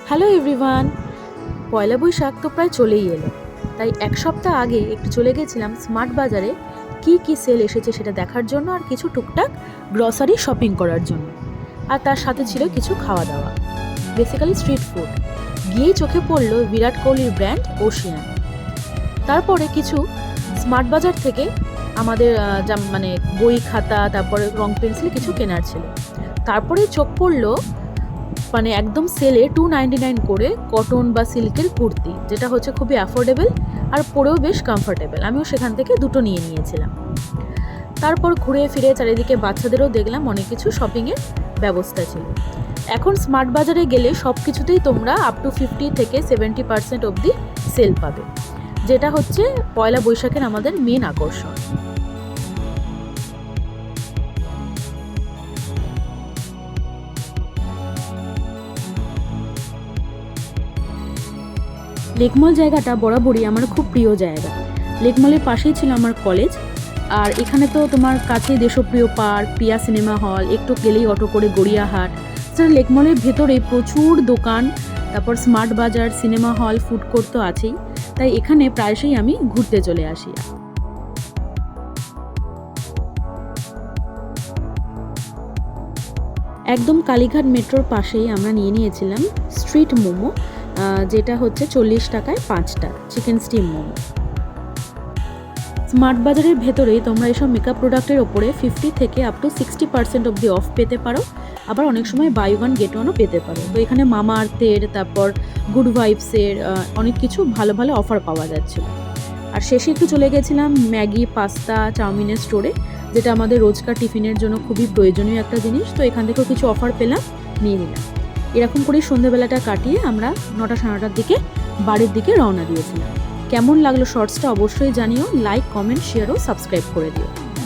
Hello everyone, পয়লা বৈশাখ তো প্রায় চলেই এলো। তাই এক সপ্তাহ আগে একটু চলে গেছিলাম স্মার্ট বাজারে কি কি সেল এসেছে সেটা দেখার জন্য, আর কিছু টুকটাক গ্রসারি শপিং করার জন্য। আর তার সাথে ছিল কিছু খাওয়া দাওয়া, বেসিক্যালি স্ট্রিট ফুড। গিয়েই চোখে পড়লো বিরাট কোহলির ব্র্যান্ড ওশিয়ান। তারপরে কিছু স্মার্ট বাজার থেকে আমাদের মানে বই খাতা, তারপরে রং পেন্সিল কিছু কেনার ছিল। তারপরে চোখ পড়লো মানে একদম সেলে 299 করে কটন বা সিল্কের কুর্তি, যেটা হচ্ছে খুবই অ্যাফোর্ডেবল আর পরেও বেশ কমফোর্টেবল। আমিও সেখান থেকে দুটো নিয়ে নিয়েছিলাম। তারপর ঘুরে ফিরে চারিদিকে বাচ্চাদেরও দেখলাম অনেক কিছু শপিংয়ের ব্যবস্থা ছিল। এখন স্মার্ট বাজারে গেলে সব কিছুতেই তোমরা আপ টু 50 থেকে 70% অবধি সেল পাবে, যেটা হচ্ছে পয়লা বৈশাখের আমাদের মেন আকর্ষণ। লেকমল জায়গাটা বরাবরই আমার খুব প্রিয় জায়গা। লেকমলের পাশেই ছিল আমার কলেজ, আর এখানে তো তোমার কাছে দেশপ্রিয় পার্ক, প্রিয়া সিনেমা হল, একটু গেলেই অটো করে গড়িয়াহাট। স্যার লেকমলের ভেতরে প্রচুর দোকান, তারপর স্মার্ট বাজার, সিনেমা হল, ফুড কোর্ট তো আছেই। তাই এখানে প্রায়শই আমি ঘুরতে চলে আসি। একদম কালীঘাট মেট্রোর পাশেই আমরা নিয়ে নিয়েছিলাম স্ট্রিট মোমো, যেটা হচ্ছে 40 টাকায় 5টা চিকেন স্টিম মোমো। স্মার্ট বাজারের ভেতরেই তোমরা এসব মেকআপ প্রোডাক্টের ওপরে 50 থেকে আপ টু 60% অবধি অফ পেতে পারো। আবার অনেক সময় বাই ওয়ান গেট ওয়ানও পেতে পারো। তো এখানে মামা আর্থের, তারপর গুড ভাইবসের অনেক কিছু ভালো ভালো অফার পাওয়া যাচ্ছিল। আর শেষে একটু চলে গেছিলাম ম্যাগি, পাস্তা, চাউমিনের স্টোরে, যেটা আমাদের রোজকার টিফিনের জন্য খুবই প্রয়োজনীয় একটা জিনিস। তো এখান থেকেও কিছু অফার পেলাম, নিয়ে নিলাম। এরকম করেই সন্ধ্যেবেলাটা কাটিয়ে আমরা 9টা সাড়ে 9টার দিকে বাড়ির দিকে রওনা দিয়েছিলাম। কেমন লাগলো শর্টসটা অবশ্যই জানিও। লাইক, কমেন্ট, শেয়ার ও সাবস্ক্রাইব করে দিও।